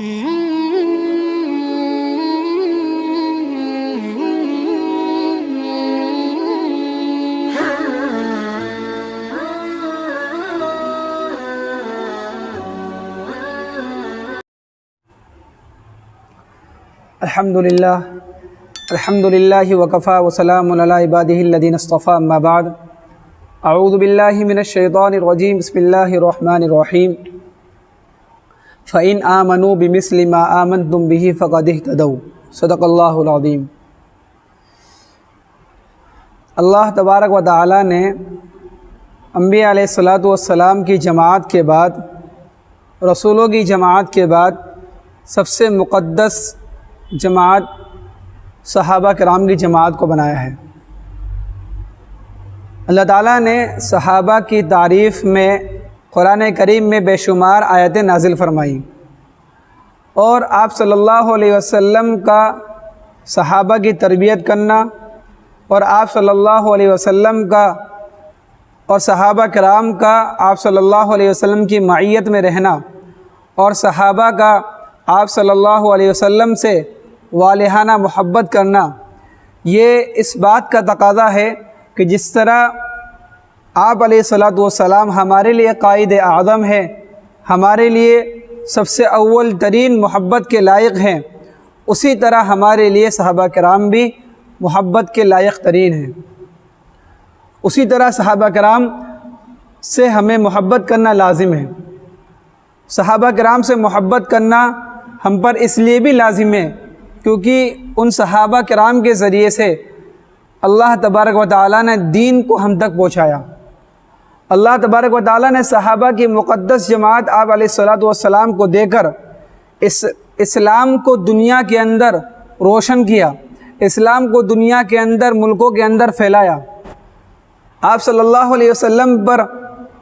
الحمدللہ وکفا وسلام علی عبادہ الذین اصطفیٰ اما بعد اعوذ باللہ من الشیطان الرجیم بسم اللہ الرحمن الرحیم فَإِنْ آمَنُوا بِمِثْلِ مَا آمَنْتُمْ بِهِ فَقَدِ اهْتَدَوْا صدق اللہ العظیم۔ اللہ تبارک و تعالی نے انبیاء علیہ السلام کی جماعت کے بعد، رسولوں کی جماعت کے بعد سب سے مقدس جماعت صحابہ کرام کی جماعت کو بنایا ہے۔ اللہ تعالیٰ نے صحابہ کی تعریف میں قرآن کریم میں بے شمار آیتیں نازل فرمائیں، اور آپ صلی اللہ علیہ وسلم کا صحابہ کی تربیت کرنا اور آپ صلی اللہ علیہ وسلم کا اور صحابہ کرام کا آپ صلی اللہ علیہ وسلم کی معیت میں رہنا اور صحابہ کا آپ صلی اللہ علیہ وسلم سے والہانہ محبت کرنا، یہ اس بات کا تقاضا ہے کہ جس طرح آپ علیہ السلام ہمارے لیے قائد اعظم ہیں، ہمارے لیے سب سے اول ترین محبت کے لائق ہیں، اسی طرح ہمارے لیے صحابہ کرام بھی محبت کے لائق ترین ہیں۔ اسی طرح صحابہ کرام سے ہمیں محبت کرنا لازم ہے۔ صحابہ کرام سے محبت کرنا ہم پر اس لیے بھی لازم ہے کیونکہ ان صحابہ کرام کے ذریعے سے اللہ تبارک و تعالیٰ نے دین کو ہم تک پہنچایا۔ اللہ تبارک و تعالیٰ نے صحابہ کی مقدس جماعت آپ علیہ السلام کو دے کر اسلام کو دنیا کے اندر روشن کیا، اسلام کو دنیا کے اندر ملکوں کے اندر پھیلایا۔ آپ صلی اللہ علیہ وسلم پر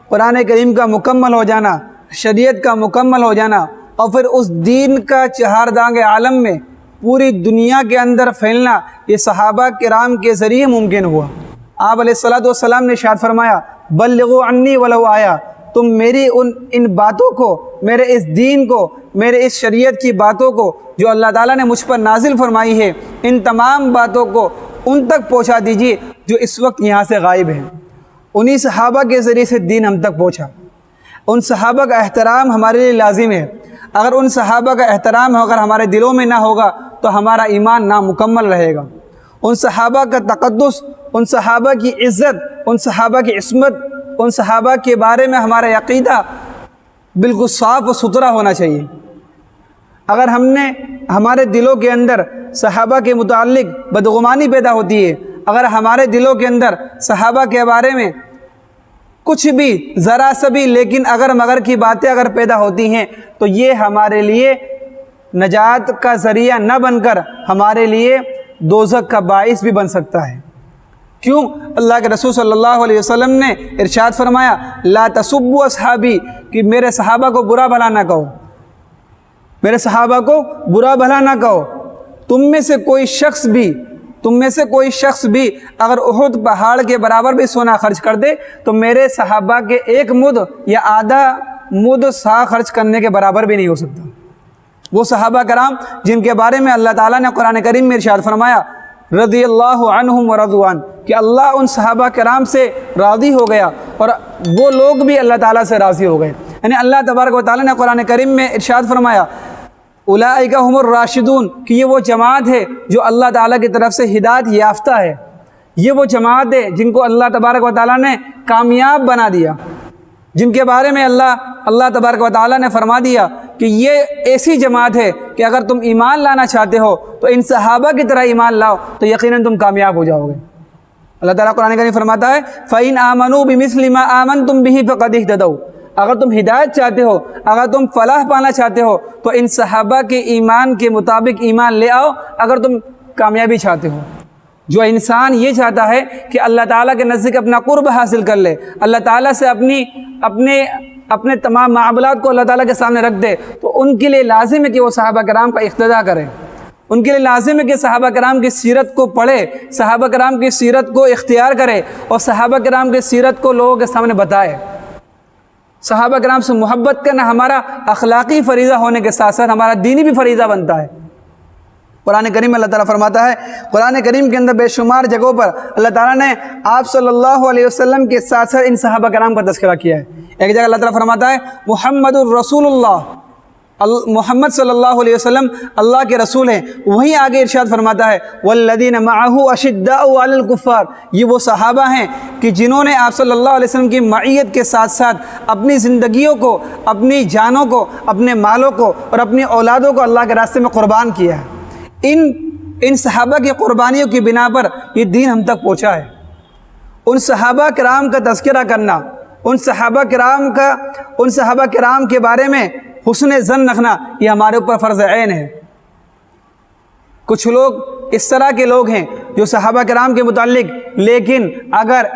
قرآن کریم کا مکمل ہو جانا، شریعت کا مکمل ہو جانا، اور پھر اس دین کا چہاردانگ عالم میں پوری دنیا کے اندر پھیلنا، یہ صحابہ کرام کے ذریعے ممکن ہوا۔ آپ علیہ السلام نے ارشاد فرمایا، بلغوا عنی ولو آیا، تم میری ان باتوں کو، میرے اس دین کو، میرے اس شریعت کی باتوں کو جو اللہ تعالیٰ نے مجھ پر نازل فرمائی ہے، ان تمام باتوں کو ان تک پہنچا دیجیے جو اس وقت یہاں سے غائب ہیں۔ انہی صحابہ کے ذریعے سے دین ہم تک پہنچا۔ ان صحابہ کا احترام ہمارے لیے لازم ہے۔ اگر ان صحابہ کا احترام اگر ہمارے دلوں میں نہ ہوگا تو ہمارا ایمان نامکمل رہے گا۔ ان صحابہ کا تقدس، ان صحابہ کی عزت، ان صحابہ کی عصمت، ان صحابہ کے بارے میں ہمارا عقیدہ بالکل صاف و ستھرا ہونا چاہیے۔ اگر ہمارے دلوں کے اندر صحابہ کے متعلق بدگمانی پیدا ہوتی ہے، اگر ہمارے دلوں کے اندر صحابہ کے بارے میں کچھ بھی ذرا سا بھی لیکن اگر مگر کی باتیں اگر پیدا ہوتی ہیں تو یہ ہمارے لیے نجات کا ذریعہ نہ بن کر ہمارے لیے دوزخ کا باعث بھی بن سکتا ہے۔ کیوں؟ اللہ کے رسول صلی اللہ علیہ وسلم نے ارشاد فرمایا، لا تسبوا اصحابی، کہ میرے صحابہ کو برا بھلا نہ کہو، میرے صحابہ کو برا بھلا نہ کہو۔ تم میں سے کوئی شخص بھی اگر احد پہاڑ کے برابر بھی سونا خرچ کر دے تو میرے صحابہ کے ایک مد یا آدھا مد سا خرچ کرنے کے برابر بھی نہیں ہو سکتا۔ وہ صحابہ کرام جن کے بارے میں اللہ تعالیٰ نے قرآن کریم میں ارشاد فرمایا، رضی اللہ عنہم ورضوا عنہ، کہ اللہ ان صحابہ کرام سے راضی ہو گیا اور وہ لوگ بھی اللہ تعالیٰ سے راضی ہو گئے۔ یعنی اللہ تبارک و تعالیٰ نے قرآن کریم میں ارشاد فرمایا، اولئک هم الراشدون، کہ یہ وہ جماعت ہے جو اللہ تعالیٰ کی طرف سے ہدایت یافتہ ہے، یہ وہ جماعت ہے جن کو اللہ تبارک و تعالیٰ نے کامیاب بنا دیا، جن کے بارے میں اللہ تبارک و تعالیٰ نے فرما دیا کہ یہ ایسی جماعت ہے کہ اگر تم ایمان لانا چاہتے ہو تو ان صحابہ کی طرح ایمان لاؤ تو یقیناً تم کامیاب ہو جاؤ گے۔ اللہ تعالیٰ قرآن کریم فرماتا ہے، فَإِنْ آمَنُوا بِمِثْلِ مَا آمَنْتُمْ بِهِ فَقَدِ اهْتَدَوْا، اگر تم ہدایت چاہتے ہو، اگر تم فلاح پانا چاہتے ہو تو ان صحابہ کے ایمان کے مطابق ایمان لے آؤ۔ اگر تم کامیابی چاہتے ہو، جو انسان یہ چاہتا ہے کہ اللہ تعالیٰ کے نزدیک اپنا قرب حاصل کر لے، اللہ تعالیٰ سے اپنے تمام معاملات کو اللہ تعالیٰ کے سامنے رکھ دے، تو ان کے لیے لازم ہے کہ وہ صحابہ کرام کا اقتداء کریں۔ ان کے لیے لازم ہے کہ صحابہ کرام کی سیرت کو پڑھے، صحابہ کرام کی سیرت کو اختیار کرے اور صحابہ کرام کی سیرت کو لوگوں کے سامنے بتائے۔ صحابہ کرام سے محبت کرنا ہمارا اخلاقی فریضہ ہونے کے ساتھ ساتھ ہمارا دینی بھی فریضہ بنتا ہے۔ قرآن کریم اللہ تعالیٰ فرماتا ہے، قرآن کریم کے اندر بے شمار جگہوں پر اللہ تعالیٰ نے آپ صلی اللہ علیہ وسلم کے ساتھ ساتھ ان صحابہ کرام کا تذکرہ کیا ہے۔ ایک جگہ اللہ تعالیٰ فرماتا ہے محمد الرسول اللہ، محمد صلی اللہ علیہ وسلم اللہ کے رسول ہیں۔ وہیں آگے ارشاد فرماتا ہے والذین معہ اشداء علی الکفار، یہ وہ صحابہ ہیں کہ جنہوں نے آپ صلی اللہ علیہ وسلم کی معیت کے ساتھ ساتھ اپنی زندگیوں کو، اپنی جانوں کو، اپنے مالوں کو اور اپنی اولادوں کو اللہ کے راستے میں قربان کیا ہے۔ ان صحابہ کی قربانیوں کی بنا پر یہ دین ہم تک پہنچا ہے۔ ان صحابہ کرام کا تذکرہ کرنا، ان صحابہ کرام کے بارے میں حسن ظن رکھنا، یہ ہمارے اوپر فرض عین ہے۔ کچھ لوگ اس طرح کے لوگ ہیں جو صحابہ کرام کے متعلق لیکن اگر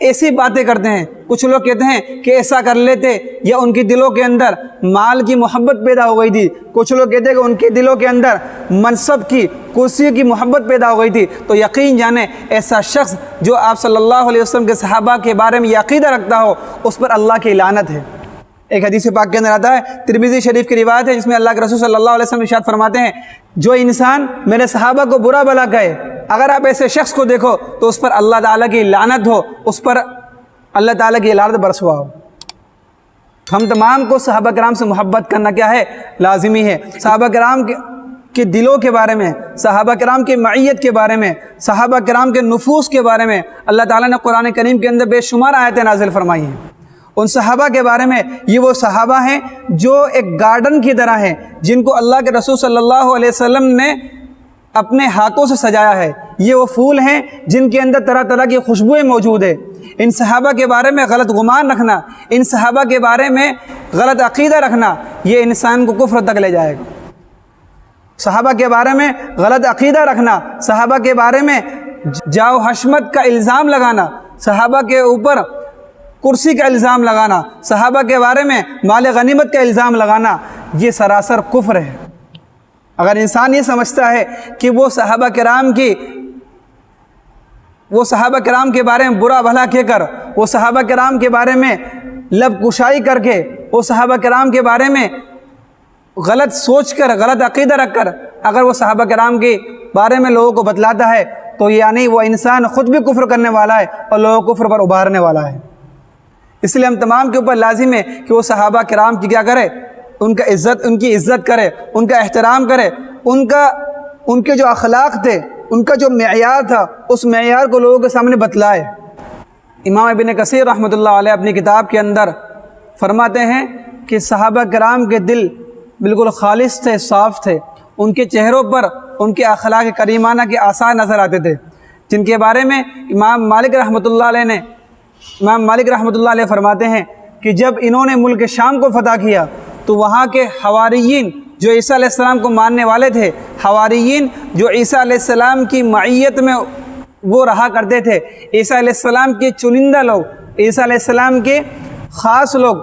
ایسی باتیں کرتے ہیں، کچھ لوگ کہتے ہیں کہ ایسا کر لیتے، یا ان کے دلوں کے اندر مال کی محبت پیدا ہو گئی تھی، کچھ لوگ کہتے ہیں کہ ان کے دلوں کے اندر منصب کی، کرسی کی محبت پیدا ہو گئی تھی، تو یقین جانیں ایسا شخص جو آپ صلی اللہ علیہ وسلم کے صحابہ کے بارے میں یہ عقیدہ رکھتا ہو، اس پر اللہ کی لعنت ہے۔ ایک حدیث پاک کے اندر آتا ہے، ترمذی شریف کی روایت ہے، جس میں اللہ کے رسول صلی اللہ علیہ وسلم ارشاد فرماتے ہیں جو انسان میرے صحابہ کو برا بھلا کہے، اگر آپ ایسے شخص کو دیکھو تو اس پر اللہ تعالیٰ کی لعنت ہو، اس پر اللہ تعالیٰ کی لعنت برسوا ہو۔ ہم تمام کو صحابہ کرام سے محبت کرنا کیا ہے؟ لازمی ہے۔ صحابہ کرام کے دلوں کے بارے میں، صحابہ کرام کی معیت کے بارے میں، صحابہ کرام کے نفوس کے بارے میں اللہ تعالیٰ نے قرآن کریم کے اندر بے شمار آیتیں نازل فرمائی ہیں۔ ان صحابہ کے بارے میں، یہ وہ صحابہ ہیں جو ایک گارڈن کی طرح ہیں، جن کو اللہ کے رسول صلی اللہ علیہ وسلم نے اپنے ہاتھوں سے سجایا ہے۔ یہ وہ پھول ہیں جن کے اندر طرح طرح کی خوشبوئیں موجود ہیں۔ ان صحابہ کے بارے میں غلط گمان رکھنا، ان صحابہ کے بارے میں غلط عقیدہ رکھنا، یہ انسان کو کفر تک لے جائے گا۔ صحابہ کے بارے میں غلط عقیدہ رکھنا، صحابہ کے بارے میں جاؤ حشمت کا الزام لگانا، صحابہ کے اوپر کرسی کا الزام لگانا، صحابہ کے بارے میں مال غنیمت کا الزام لگانا، یہ سراسر کفر ہے۔ اگر انسان یہ سمجھتا ہے کہ وہ صحابہ کرام کے بارے میں برا بھلا کہہ کر، وہ صحابہ کرام کے بارے میں لب کشائی کر کے، وہ صحابہ کرام کے بارے میں غلط سوچ کر، غلط عقیدہ رکھ کر اگر وہ صحابہ کرام کے بارے میں لوگوں کو بتلاتا ہے، تو یعنی وہ انسان خود بھی کفر کرنے والا ہے اور لوگوں کو کفر پر ابھارنے والا ہے۔ اس لیے ہم تمام کے اوپر لازم ہے کہ وہ صحابہ کرام کی کیا کرے؟ ان کی عزت کرے، ان کا احترام کرے، ان کے جو اخلاق تھے، ان کا جو معیار تھا، اس معیار کو لوگوں کے سامنے بتلائے۔ امام ابن کثیر رحمۃ اللہ علیہ اپنی کتاب کے اندر فرماتے ہیں کہ صحابہ کرام کے دل بالکل خالص تھے، صاف تھے، ان کے چہروں پر ان کے اخلاق کریمانہ کے آثار نظر آتے تھے، جن کے بارے میں امام مالک رحمۃ اللہ علیہ فرماتے ہیں کہ جب انہوں نے ملک شام کو فتح کیا تو وہاں کے حواریین جو عیسیٰ علیہ السلام کو ماننے والے تھے، حواریین جو عیسیٰ علیہ السلام کی معیت میں وہ رہا کرتے تھے، عیسیٰ علیہ السلام کے چنندہ لوگ، عیسیٰ علیہ السلام کے خاص لوگ،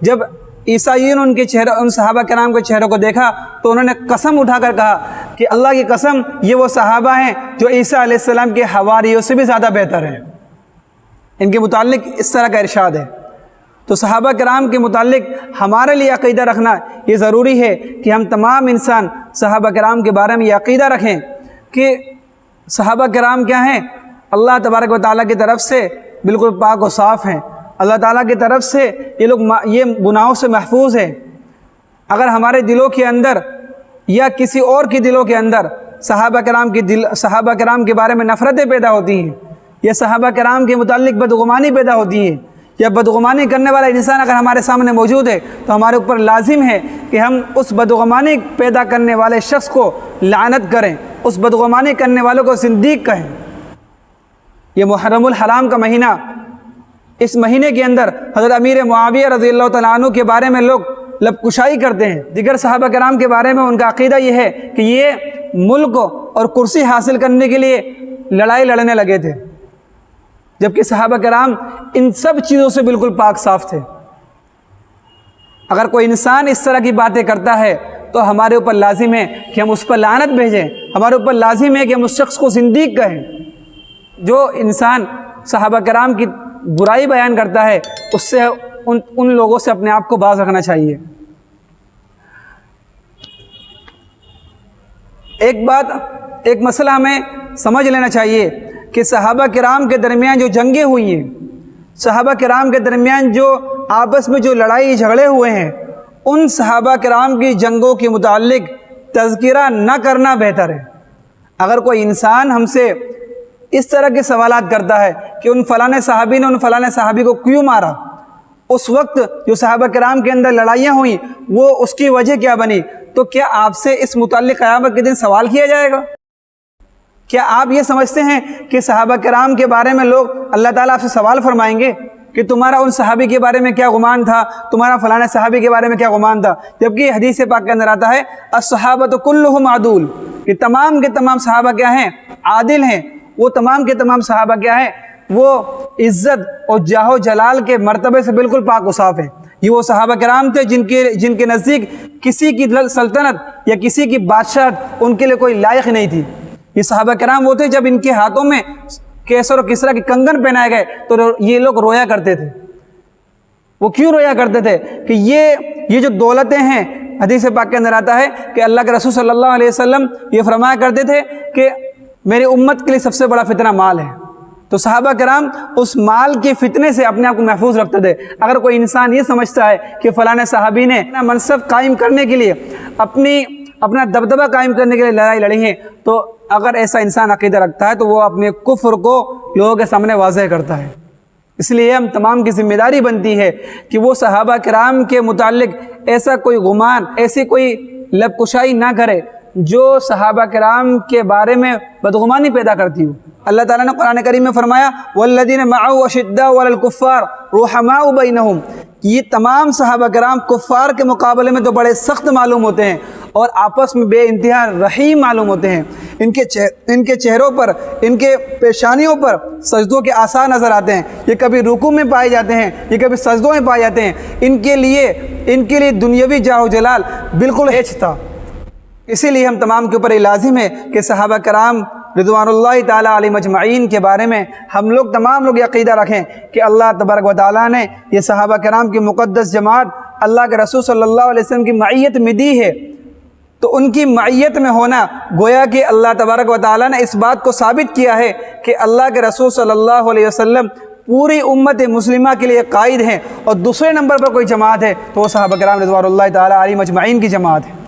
جب عیسائیوں نے ان صحابہ کرام کے چہروں کو دیکھا تو انہوں نے قسم اٹھا کر کہا کہ اللہ کی قسم یہ وہ صحابہ ہیں جو عیسیٰ علیہ السلام کے حواریوں سے بھی زیادہ بہتر ہیں۔ ان کے متعلق اس طرح کا ارشاد ہے۔ تو صحابہ کرام کے متعلق ہمارے لیے عقیدہ رکھنا یہ ضروری ہے کہ ہم تمام انسان صحابہ کرام کے بارے میں یہ عقیدہ رکھیں کہ صحابہ کرام کیا ہیں؟ اللہ تبارک و تعالیٰ کی طرف سے بالکل پاک و صاف ہیں، اللہ تعالیٰ کی طرف سے یہ لوگ یہ گناہوں سے محفوظ ہیں۔ اگر ہمارے دلوں کے اندر یا کسی اور کے دلوں کے اندر صحابہ کرام کے بارے میں نفرتیں پیدا ہوتی ہیں، یا صحابہ کرام کے متعلق بدگمانی پیدا ہوتی ہے، یا بدگمانی کرنے والا انسان اگر ہمارے سامنے موجود ہے، تو ہمارے اوپر لازم ہے کہ ہم اس بدگمانی پیدا کرنے والے شخص کو لعنت کریں، اس بدگمانی کرنے والوں کو زندیق کہیں۔ یہ محرم الحرام کا مہینہ، اس مہینے کے اندر حضرت امیر معاویہ رضی اللہ تعالیٰ عنہ کے بارے میں لوگ لب کشائی کرتے ہیں۔ دیگر صحابہ کرام کے بارے میں ان کا عقیدہ یہ ہے کہ یہ ملک اور کرسی حاصل کرنے کے لیے لڑائی لڑنے لگے تھے، جبکہ صحابہ کرام ان سب چیزوں سے بالکل پاک صاف تھے۔ اگر کوئی انسان اس طرح کی باتیں کرتا ہے تو ہمارے اوپر لازم ہے کہ ہم اس پر لعنت بھیجیں، ہمارے اوپر لازم ہے کہ ہم اس شخص کو زندیق کہیں۔ جو انسان صحابہ کرام کی برائی بیان کرتا ہے، اس سے ان لوگوں سے اپنے آپ کو باز رکھنا چاہیے۔ ایک مسئلہ ہمیں سمجھ لینا چاہیے کہ صحابہ کرام کے درمیان جو جنگیں ہوئی ہیں، صحابہ کرام کے درمیان جو آپس میں جو لڑائی جھگڑے ہوئے ہیں، ان صحابہ کرام کی جنگوں کے متعلق تذکرہ نہ کرنا بہتر ہے۔ اگر کوئی انسان ہم سے اس طرح کے سوالات کرتا ہے کہ ان فلاں صحابی نے ان فلاں صحابی کو کیوں مارا، اس وقت جو صحابہ کرام کے اندر لڑائیاں ہوئیں وہ اس کی وجہ کیا بنی، تو کیا آپ سے اس متعلق قیامت کے دن سوال کیا جائے گا؟ کیا آپ یہ سمجھتے ہیں کہ صحابہ کرام کے بارے میں لوگ اللہ تعالیٰ آپ سے سوال فرمائیں گے کہ تمہارا ان صحابی کے بارے میں کیا گمان تھا، تمہارا فلاں صحابی کے بارے میں کیا گمان تھا؟ جبکہ حدیث پاک کے اندر آتا ہے الصحابۃ کلھم عدول، کہ تمام کے تمام صحابہ کیا ہیں؟ عادل ہیں۔ وہ تمام کے تمام صحابہ کیا ہیں؟ وہ عزت اور جاہ و جلال کے مرتبے سے بالکل پاک و صاف ہیں۔ یہ وہ صحابہ کرام تھے جن کے نزدیک کسی کی سلطنت یا کسی کی بادشاہت ان کے لیے کوئی لائق نہیں تھی۔ یہ صحابہ کرام وہ تھے جب ان کے ہاتھوں میں کیسر و کسریٰ کے کنگن پہنائے گئے تو یہ لوگ رویا کرتے تھے۔ وہ کیوں رویا کرتے تھے؟ کہ یہ جو دولتیں ہیں، حدیث پاک کے اندر آتا ہے کہ اللہ کے رسول صلی اللہ علیہ وسلم یہ فرمایا کرتے تھے کہ میری امت کے لیے سب سے بڑا فتنہ مال ہے۔ تو صحابہ کرام اس مال کے فتنے سے اپنے آپ کو محفوظ رکھتے تھے۔ اگر کوئی انسان یہ سمجھتا ہے کہ فلاں صحابی نے اپنا منصب قائم کرنے کے لیے اپنا دبدبہ قائم کرنے کے لیے لڑائی لڑی ہے، تو اگر ایسا انسان عقیدہ رکھتا ہے تو وہ اپنے کفر کو لوگوں کے سامنے واضح کرتا ہے۔ اس لیے ہم تمام کی ذمہ داری بنتی ہے کہ وہ صحابہ کرام کے متعلق ایسا کوئی گمان، ایسی کوئی لب کشائی نہ کرے جو صحابہ کرام کے بارے میں بدگمانی پیدا کرتی ہو۔ اللہ تعالیٰ نے قرآن کریم میں فرمایا والذین معه اشداء علی الکفار رحماء بینہم، یہ تمام صحابہ کرام کفار کے مقابلے میں تو بڑے سخت معلوم ہوتے ہیں اور آپس میں بے انتہا رحیم معلوم ہوتے ہیں۔ ان کے چہروں پر، ان کے پیشانیوں پر سجدوں کے آثار نظر آتے ہیں۔ یہ کبھی رکوع میں پائے جاتے ہیں، یہ کبھی سجدوں میں پائے جاتے ہیں۔ ان کے لیے دنیاوی جاہ و جلال بالکل ہیچ تھا۔ اسی لیے ہم تمام کے اوپر یہ لازم ہے کہ صحابہ کرام رضوان اللہ تعالیٰ علیہ مجمعین کے بارے میں تمام لوگ یہ عقیدہ رکھیں کہ اللہ تبارک و تعالیٰ نے یہ صحابہ کرام کی مقدس جماعت اللہ کے رسول صلی اللہ علیہ وسلم کی معیت میں دی ہے۔ تو ان کی معیت میں ہونا گویا کہ اللہ تبارک و تعالیٰ نے اس بات کو ثابت کیا ہے کہ اللہ کے رسول صلی اللہ علیہ وسلم پوری امت مسلمہ کے لیے قائد ہیں، اور دوسرے نمبر پر کوئی جماعت ہے تو وہ صحابہ کرام رضوان اللہ تعالیٰ علیہ مجمعین کی جماعت ہے۔